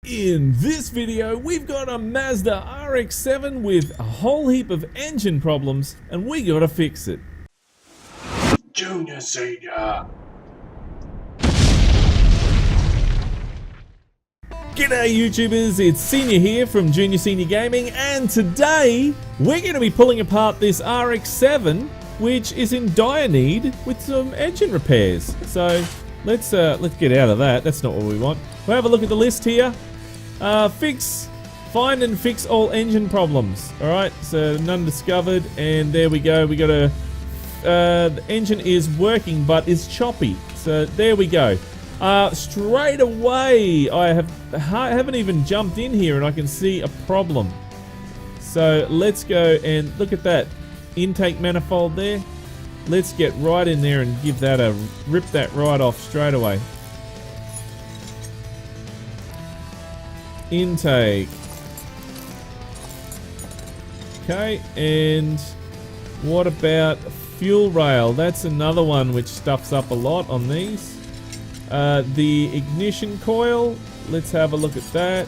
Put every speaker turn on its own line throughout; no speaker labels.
In this video, we've got a Mazda RX7 with a whole heap of engine problems, and we gotta fix it.
Junior, Senior.
G'day YouTubers, it's Senior here from Junior Senior Gaming, and today we're going to be pulling apart this RX7, which is in dire need with some engine repairs. So let's get out of that. That's not what we want. We'll have a look at the list here. Find and fix all engine problems. All right, so none discovered, and there we go. We got a the engine is working, but is choppy. So there we go. Straight away, I haven't even jumped in here and I can see a problem. So let's go and look at that intake manifold there. Let's get right in there and give that a rip that right off straight away. Intake. Okay, and what about fuel rail? That's another one which stuffs up a lot on these. The ignition coil, let's have a look at that.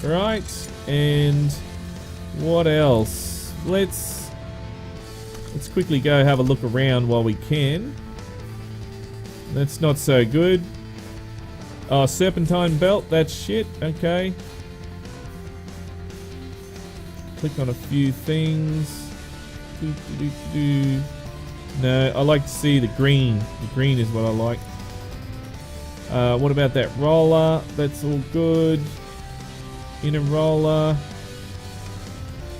Right, and what else? Let's quickly go have a look around while we can. That's not so good. Oh, serpentine belt, that's shit. Okay. Click on a few things. No, I like to see the green. The green is what I like. What about that roller? That's all good. Inner roller.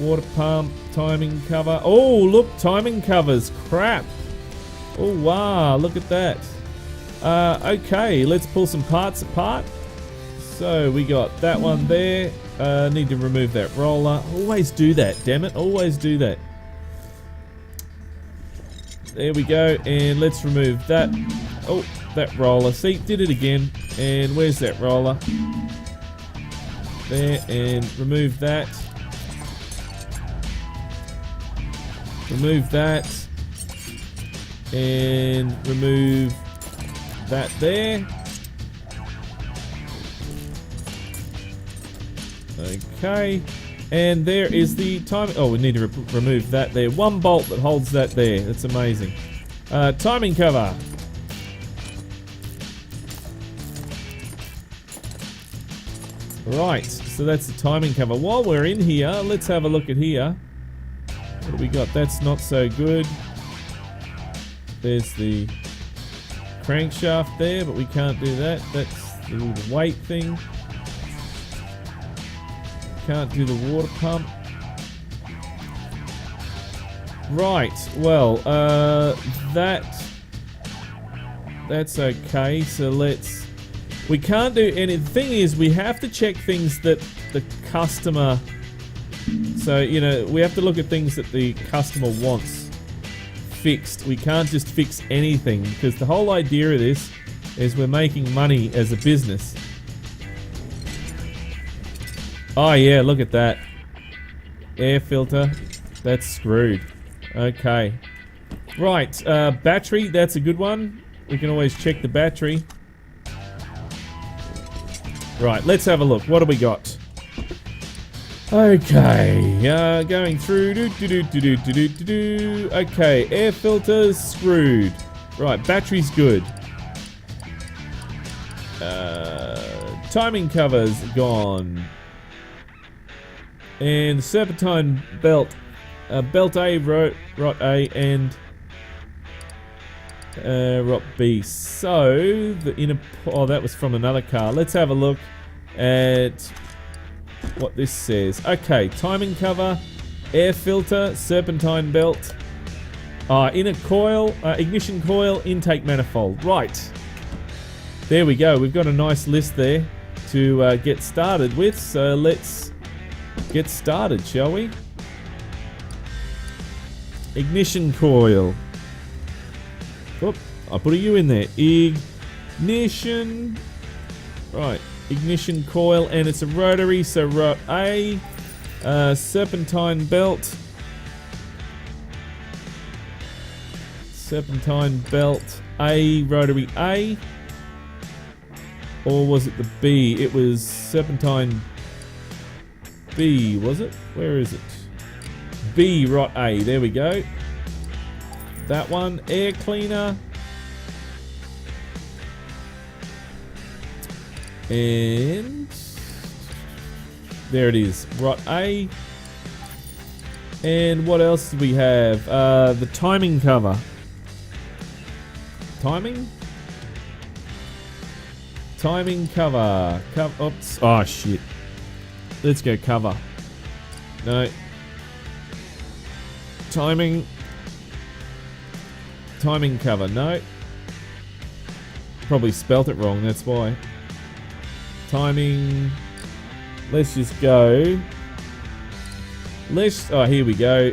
Water pump. Timing cover. Oh, look, timing covers. Crap. Oh, wow. Look at that. Okay, let's pull some parts apart. So we got that one there. Need to remove that roller. Always do that, damn it. Always do that. There we go, and let's remove that. Oh, that roller. See, did it again. And where's that roller? There, and remove that. Remove that. And remove that there. Okay. And there is the timing. Oh, we need to remove that there. One bolt that holds that there. That's amazing. Timing cover. Right, so that's the timing cover. While we're in here, let's have a look at here. What do we got? That's not so good. There's the crankshaft there, but we can't do that. That's the little weight thing. Can't do the water pump. Right, well, that's okay. So we can't do any. The thing is, we have to check things that the customer. So you know, we have to look at things that the customer wants fixed. We can't just fix anything, because the whole idea of this is we're making money as a business. Oh yeah, look at that. Air filter. That's screwed. Okay. Right, battery, that's a good one. We can always check the battery. Right, let's have a look. What do we got? Okay, going through. Okay, air filter's screwed. Right, battery's good. Timing cover's gone. And serpentine belt, belt A, rot A, and rot B. So the inner, oh, that was from another car. Let's have a look at what this says. Okay, timing cover, air filter, serpentine belt, inner coil, ignition coil, intake manifold. Right, there we go. We've got a nice list there to get started with. So let's get started, shall we? Ignition coil. Oop, I put a U in there. Ignition. Right, ignition coil, and it's a rotary, so rot A. Serpentine belt. Serpentine belt A, rotary A. Or was it the B? It was serpentine B, was it? Where is it? B, rot A. There we go. That one. Air cleaner. And there it is. Rot A. And what else do we have? The timing cover. Timing? Timing cover. Oops. Oh, shit. Let's go cover. No. Timing. Timing cover. No. Probably spelt it wrong, that's why. Timing. Let's just go. Oh, here we go.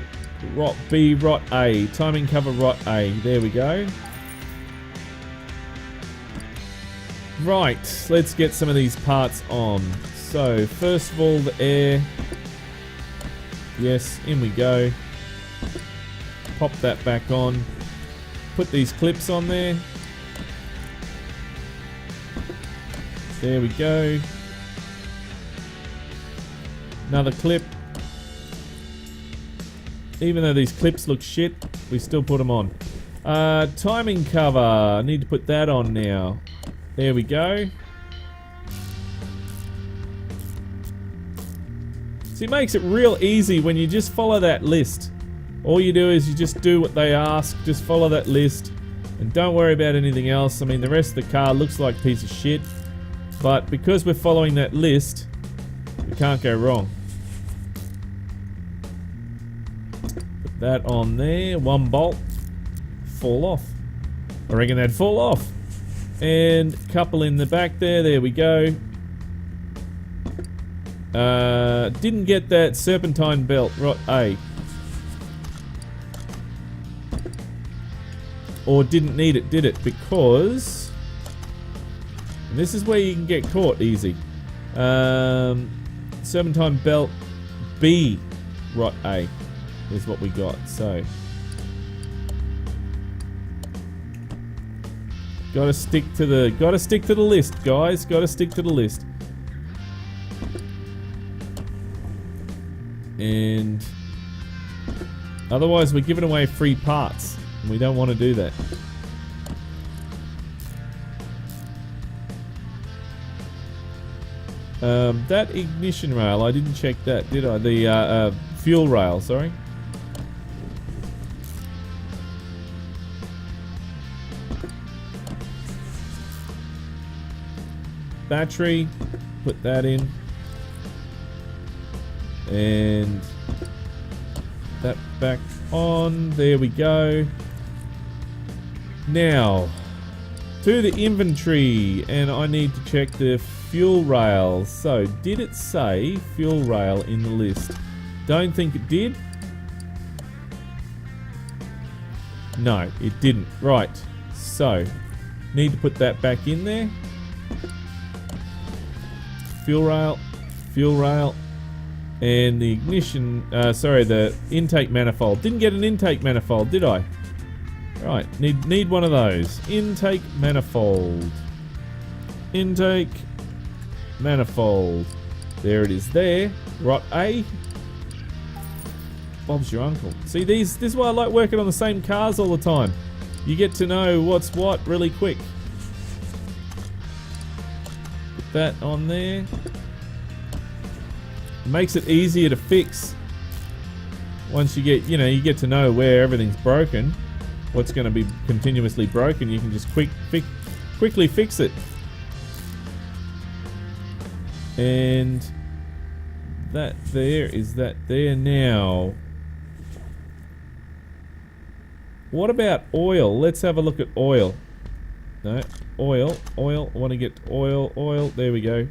Rot B, rot A. Timing cover, rot A. There we go. Right, let's get some of these parts on. So, first of all, the air. Yes, in we go. Pop that back on. Put these clips on there. There we go. Another clip. Even though these clips look shit, we still put them on. Timing cover. I need to put that on now. There we go. See, it makes it real easy when you just follow that list. All you do is you just do what they ask, just follow that list, and don't worry about anything else. I mean, the rest of the car looks like a piece of shit, but because we're following that list, we can't go wrong. Put that on there, one bolt, fall off. I reckon that'd fall off. And a couple in the back there we go. Didn't get that serpentine belt, rot A. Or didn't need it, did it? Because and this is where you can get caught easy. Serpentine belt B, rot A is what we got. So gotta stick to the list, guys. Gotta stick to the list. And otherwise we're giving away free parts. And we don't want to do that. That ignition rail, I didn't check that, did I? The fuel rail, sorry. Battery, put that in. And that back on. There we go. Now, to the inventory, and I need to check the fuel rail. So, did it say fuel rail in the list? Don't think it did. No, it didn't. Right. So, need to put that back in there. Fuel rail, and the ignition, the intake manifold. Didn't get an intake manifold, did I? Right, need one of those. Intake manifold. Intake manifold. There it is there. Rot A. Bob's your uncle. See, this is why I like working on the same cars all the time. You get to know what's what really quick. Put that on there. Makes it easier to fix. Once you get, you get to know where everything's broken. What's going to be continuously broken, you can just quickly fix it. And that there is that there now. What about oil? Let's have a look at oil. No, oil. I want to get oil. There we go.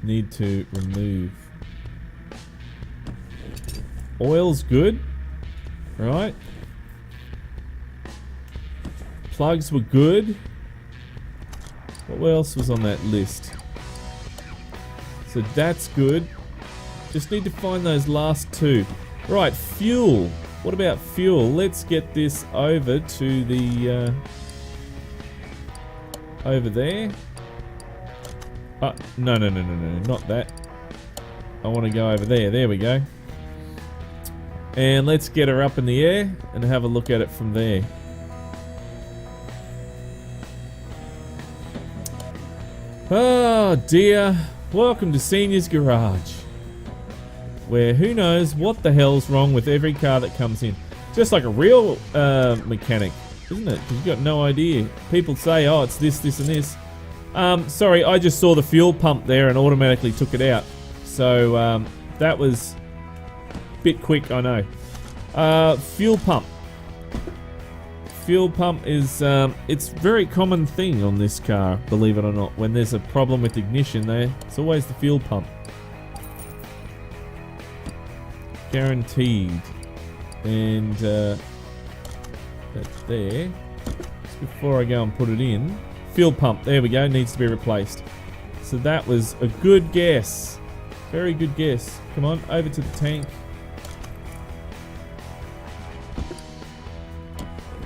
Need to remove. Oil's good, right? Plugs were good. What else was on that list? So that's good. Just need to find those last two. Right, fuel. What about fuel? Let's get this over to the over there. No, not that. I want to go over there. There we go. And let's get her up in the air and have a look at it from there. Oh dear. Welcome to Senior's Garage, where who knows what the hell's wrong with every car that comes in. Just like a real mechanic, isn't it? Because you've got no idea. People say, oh, it's this, this, and this. Sorry, I just saw the fuel pump there and automatically took it out. So that was a bit quick, I know. Fuel pump. Fuel pump is, it's a very common thing on this car, believe it or not. When there's a problem with ignition there, it's always the fuel pump. Guaranteed. And that's there. Just before I go and put it in, fuel pump, there we go, needs to be replaced. So that was a good guess. Very good guess. Come on, over to the tank.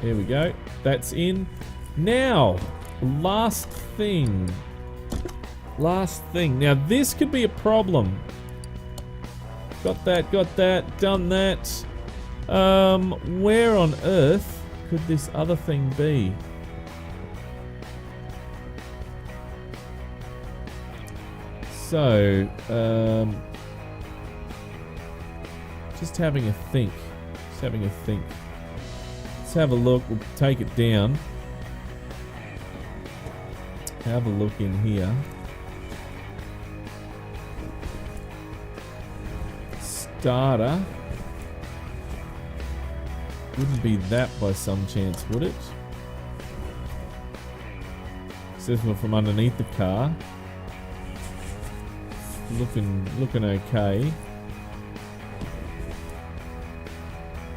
There we go. That's in. Now, last thing. Last thing. Now, this could be a problem. Got that, done that. Where on earth could this other thing be? So, just having a think. Let's have a look. We'll take it down. Have a look in here. Starter. Wouldn't be that by some chance, would it? Says we're from underneath the car. Looking okay.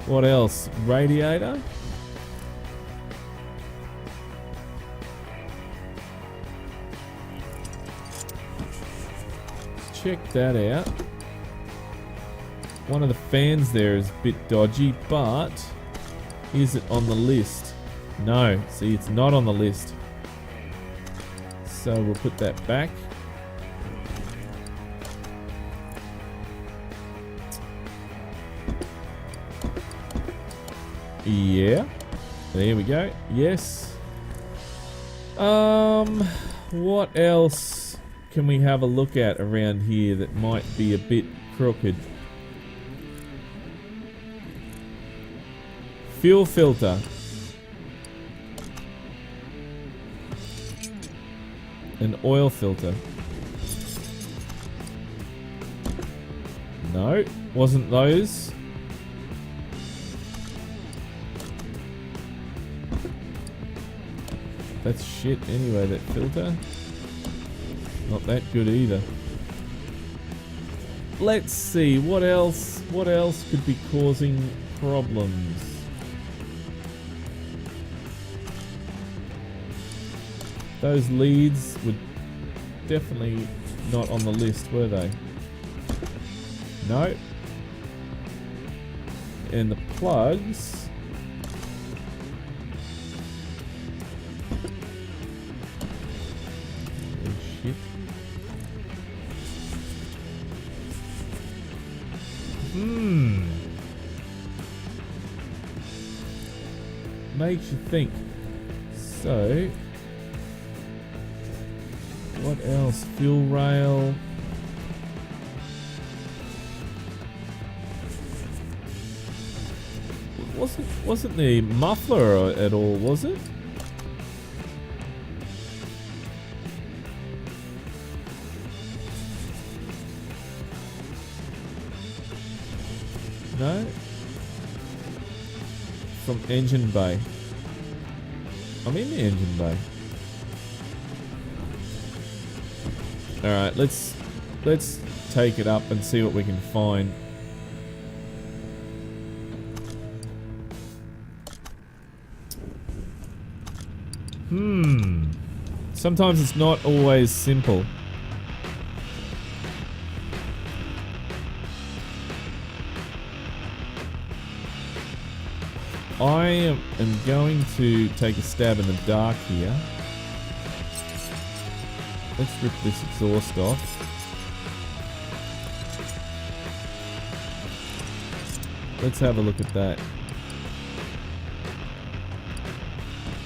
What else? Radiator? Check that out. One of the fans there is a bit dodgy, but is it on the list? No, see, it's not on the list. So we'll put that back. Yeah, there we go. Yes. What else can we have a look at around here that might be a bit crooked? Fuel filter. An oil filter. No, wasn't those. That's shit anyway, that filter. Not that good either. Let's see, what else could be causing problems? Those leads were definitely not on the list, were they? No. And the plugs. Makes you think. So, what else? Fuel rail. Wasn't the muffler at all, was it? No? From engine bay. I'm in the engine bay. Alright, let's take it up and see what we can find. Sometimes it's not always simple. I am going to take a stab in the dark here. Let's rip this exhaust off. Let's have a look at that.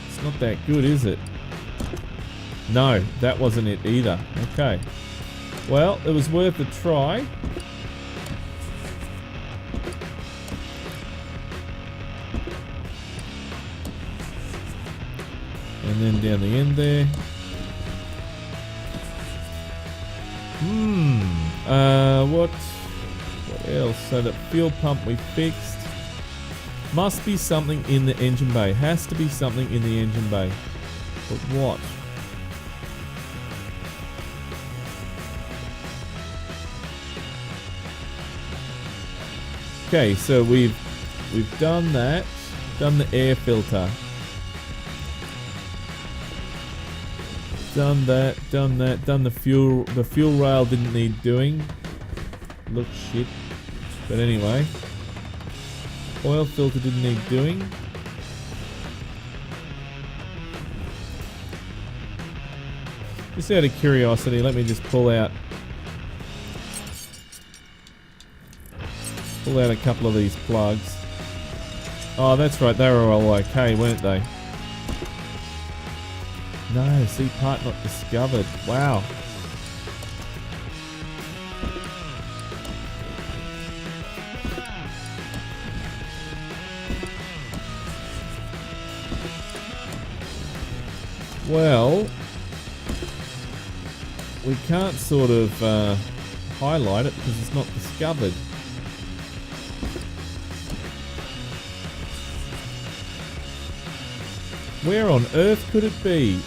It's not that good, is it? No, that wasn't it either. Okay. Well, it was worth a try. And then down the end there. What else? So that fuel pump we fixed. Must be something in the engine bay. Has to be something in the engine bay. But what? Okay, so we've done that. Done the air filter. Done that, done the fuel rail didn't need doing. Looks shit. But anyway. Oil filter didn't need doing. Just out of curiosity, let me just pull out a couple of these plugs. Oh, that's right, they were all okay, weren't they? No, see, part not discovered. Wow. Well, we can't sort of highlight it because it's not discovered. Where on earth could it be?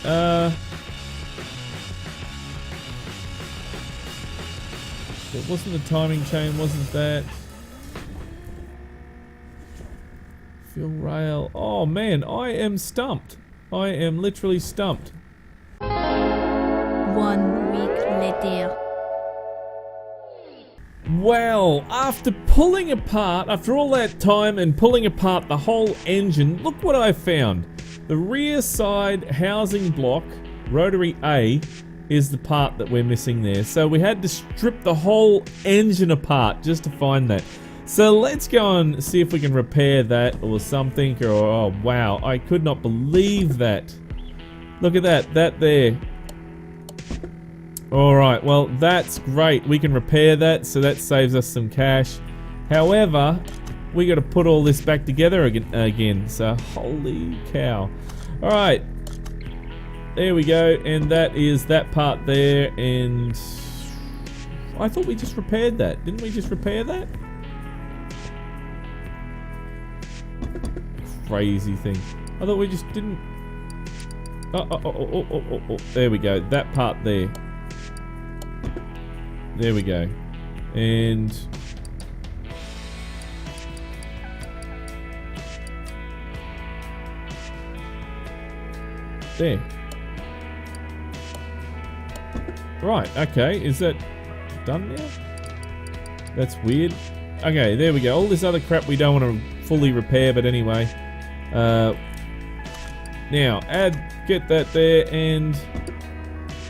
It wasn't the timing chain, wasn't that? Fuel rail. Oh man, I am stumped. I am literally stumped.
1 week later.
Well, after all that time and pulling apart the whole engine, look what I found. The rear side housing block, rotary A, is the part that we're missing there. So we had to strip the whole engine apart just to find that. So let's go and see if we can repair that or something. Or, oh wow, I could not believe that. Look at that there. Alright, well that's great. We can repair that, so that saves us some cash. However, we got to put all this back together again. So holy cow. Alright, there we go, and that is that part there. And I thought we just repaired that. Didn't we just repair that? Crazy thing. I thought we just didn't. Oh, there we go, that part there. There we go. And there. Right, okay, is that done now? That's weird. Okay, there we go. All this other crap we don't want to fully repair, but anyway. Now, get that there, and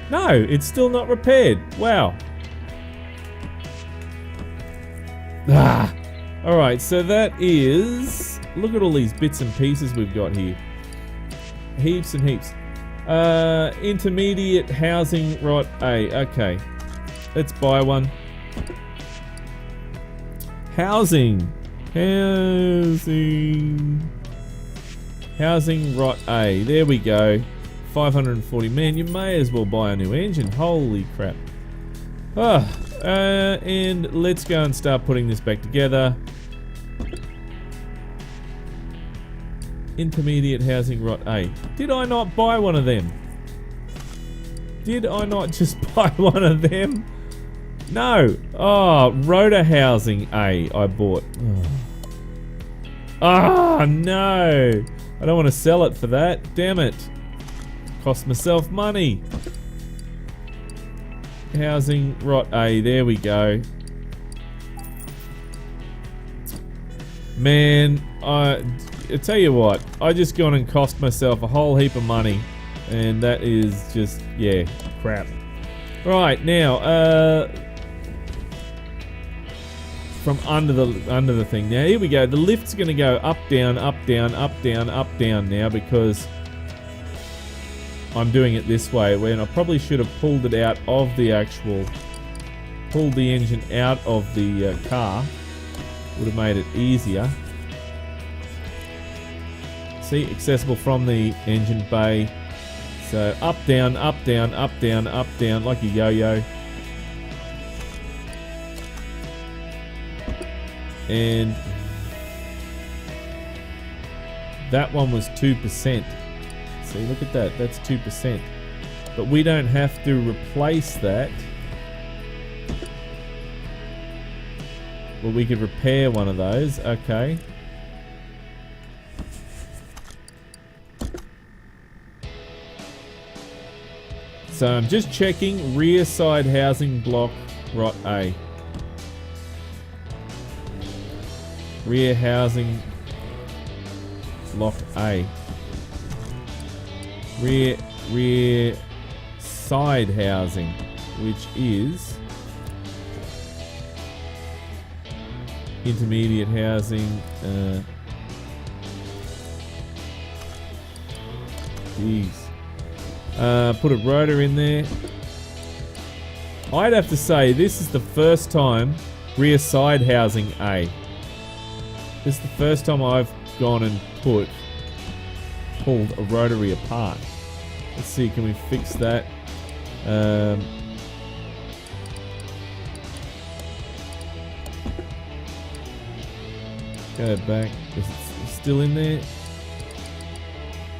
no, it's still not repaired. Wow. Alright, so that is... Look at all these bits and pieces we've got here. Heaps and heaps. Intermediate housing rod A. Okay. Let's buy one. Housing rod A. There we go. 540. Man, you may as well buy a new engine. Holy crap. And let's go and start putting this back together. Intermediate housing rod A. Did I not buy one of them? Did I not just buy one of them? No. Oh, rotor housing A I bought. Ah, no. I don't want to sell it for that. Damn it. Cost myself money. Housing rod A. There we go. Man, I tell you what. I just gone and cost myself a whole heap of money. And that is just, yeah, crap. Right, now, from under the thing. Now, here we go. The lift's going to go up, down, up, down, up, down, up, down now because I'm doing it this way, when I probably should have pulled it out of the pulled the engine out of the car. Would have made it easier. See, accessible from the engine bay. So up, down, up, down, up, down, up, down, like a yo-yo. And that one was 2%. See, look at that. That's 2%. But we don't have to replace that. Well, we could repair one of those. Okay. So I'm just checking rear side housing block rot A. Rear housing block A. Rear side housing, which is intermediate housing. Jeez. Put a rotor in there. I'd have to say this is the first time rear side housing A. This is the first time I've gone and pulled a rotary apart. Let's see, can we fix that? Go back. Is it still in there?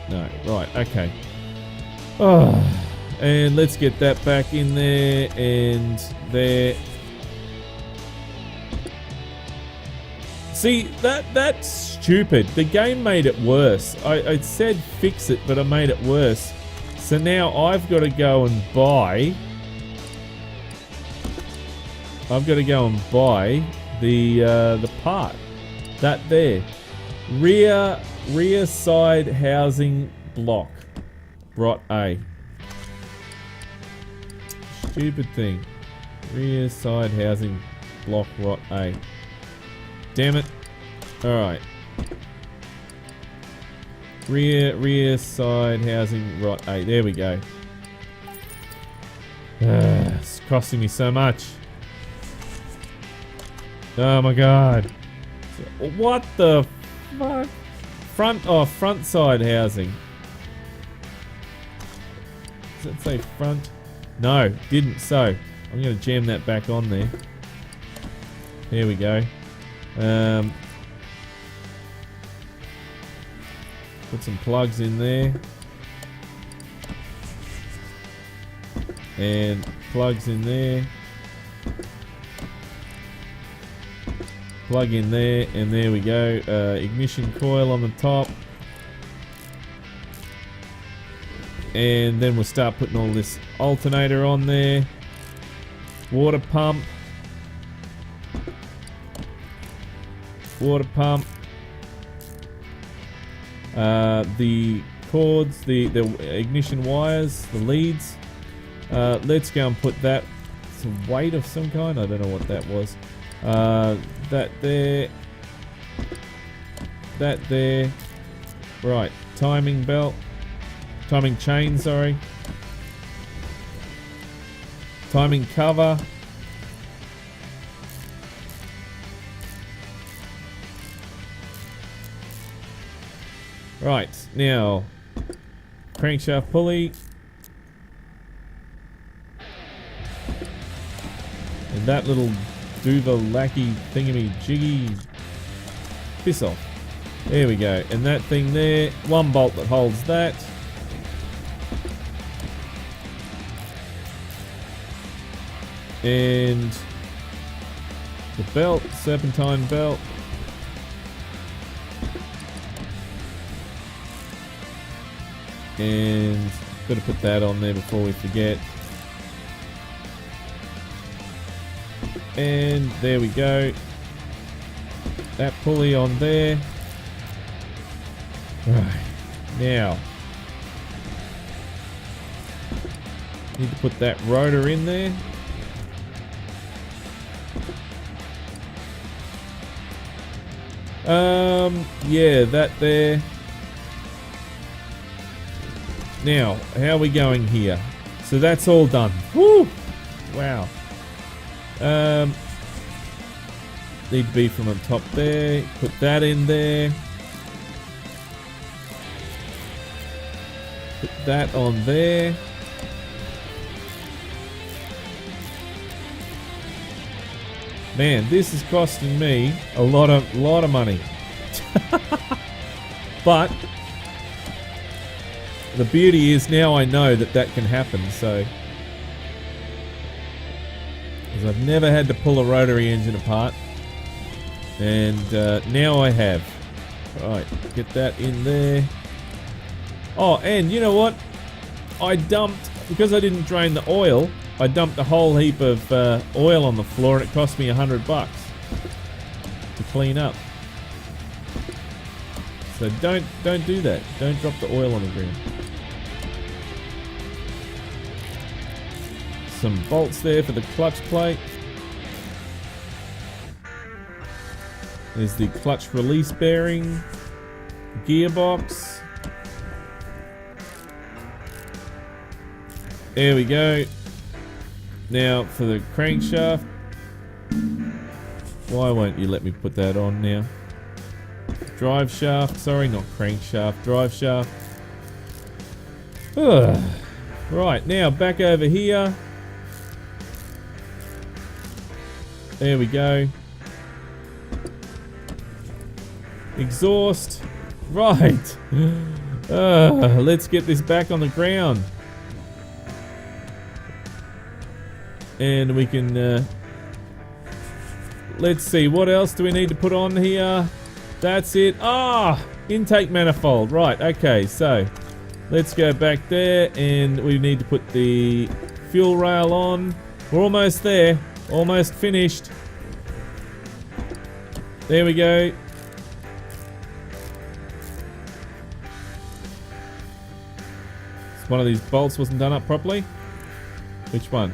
No. Right. Okay. Oh, and let's get that back in there and there. See, that's stupid. The game made it worse. I said fix it, but I made it worse. So now I've got to go and buy. I've got to go and buy the part. That there. Rear side housing block. Rot A. Stupid thing. Rear side housing block rot A. Damn it. Alright. Rear side housing rot A. There we go. It's costing me so much. Oh my god. What the fuck? Front side housing. Does that say front? No, didn't. So I'm going to jam that back on there. There we go. Put some plugs in there. And plugs in there. Plug in there, and there we go. Ignition coil on the top. And then we'll start putting all this alternator on there. Water pump. Water pump. The cords, the ignition wires, the leads. Let's go and put that. It's a weight of some kind. I don't know what that was. That there. That there. Right. Timing belt. Timing chain, sorry. Timing cover. Right, now crankshaft pulley. And that little Duva-lacky thingamy-jiggy. Piss off. There we go. And that thing there, one bolt that holds that. And the belt, serpentine belt. And got to put that on there before we forget. And there we go. That pulley on there. Right. Now. Need to put that rotor in there. Yeah, that there. Now, how are we going here? So that's all done. Woo! Wow. Need to be from on top there. Put that in there. Put that on there. Man, this is costing me a lot of money. But the beauty is now I know that that can happen, so because I've never had to pull a rotary engine apart, and now I have. Right, get that in there. Oh, and you know what? I dumped, because I didn't drain the oil, I dumped a whole heap of oil on the floor, and it cost me $100 to clean up. So don't do that. Don't drop the oil on the ground. Some bolts there for the clutch plate. There's the clutch release bearing, gearbox. There we go. Now for the crankshaft. Why won't you let me put that on now? Drive shaft, sorry, not crankshaft, drive shaft. Ugh. Right, now back over here. There we go. Exhaust. Right. Let's get this back on the ground. And we can, let's see, what else do we need to put on here? That's it. Ah, intake manifold. Right, okay, so let's go back there, and we need to put the fuel rail on. We're almost there. Almost finished. There we go. One of these bolts wasn't done up properly. Which one?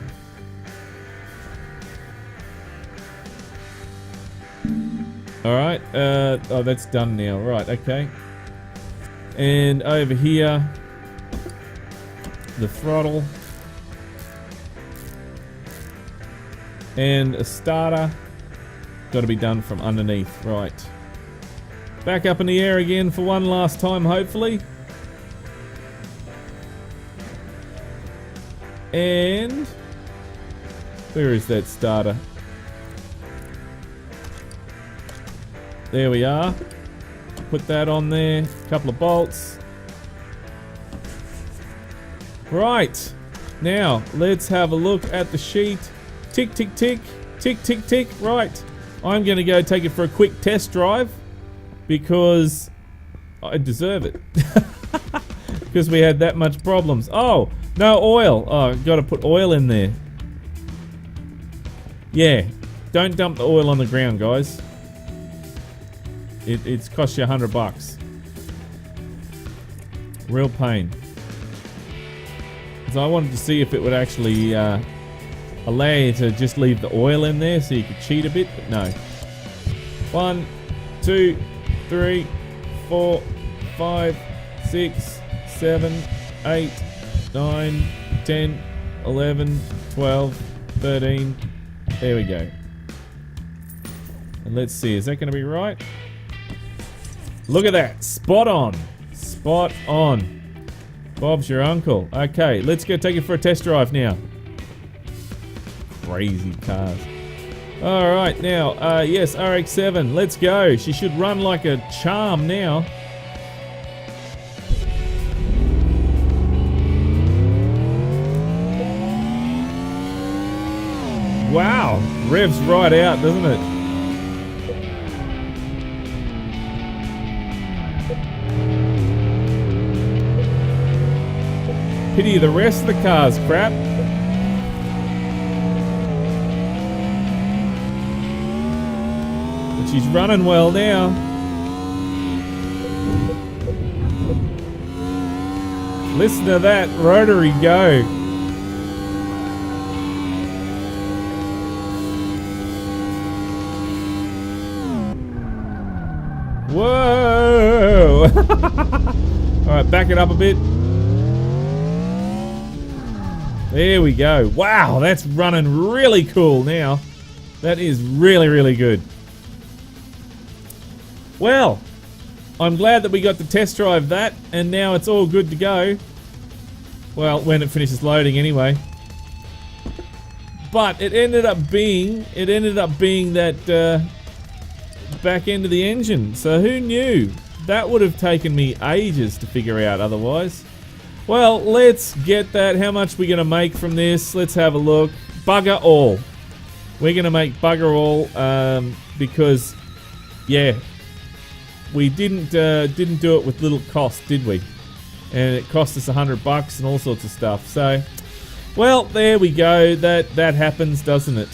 Alright, oh, that's done now. Right, okay. And over here, the throttle. And a starter. Got to be done from underneath. Right. Back up in the air again for one last time, hopefully. And where is that starter? There we are. Put that on there. A couple of bolts. Right. Now, let's have a look at the sheet. Tick, tick, tick. Tick, tick, tick. Right. I'm going to go take it for a quick test drive because I deserve it. Because we had that much problems. Oh, no oil. Oh, I've got to put oil in there. Yeah. Don't dump the oil on the ground, guys. It's cost you $100. Real pain. So I wanted to see if it would actually allow you to just leave the oil in there so you could cheat a bit, but no. 1, 2, 3, 4, 5, 6, 7, 8, 9, 10, 11, 12, 13. There we go. And let's see, is that going to be right? Look at that. Spot on. Spot on. Bob's your uncle. Okay, let's go take it for a test drive now. Crazy cars. Alright, now, yes, RX7. Let's go. She should run like a charm now. Wow. Revs right out, doesn't it? Pity the rest of the car's crap. But she's running well now. Listen to that rotary go. Whoa! Alright, back it up a bit. There we go. Wow, that's running really cool now. That is really, really good. Well, I'm glad that we got to test drive that, and now it's all good to go. Well, when it finishes loading anyway. But it ended up being that back end of the engine. So who knew? That would have taken me ages to figure out otherwise. Well, let's get that. How much we gonna make from this? Let's have a look. Bugger all. We're gonna make bugger all because, yeah, we didn't do it with little cost, did we? And it cost us $100 and all sorts of stuff. So, well, there we go. That happens, doesn't it?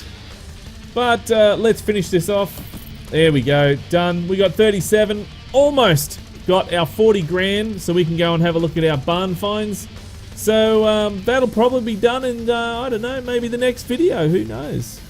But let's finish this off. There we go. Done. We got 37. Almost got our 40 grand, so we can go and have a look at our barn finds. So that'll probably be done in, I don't know, maybe the next video. Who knows?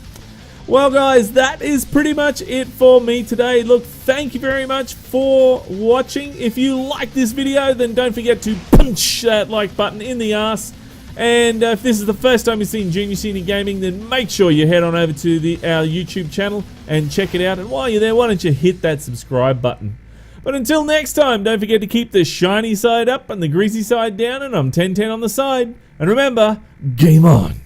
Well, guys, that is pretty much it for me today. Look, thank you very much for watching. If you like this video, then don't forget to punch that like button in the ass. And if this is the first time you've seen Junior Senior Gaming, then make sure you head on over to our YouTube channel and check it out. And while you're there, why don't you hit that subscribe button? But until next time, don't forget to keep the shiny side up and the greasy side down, and I'm 1010 on the side. And remember, game on.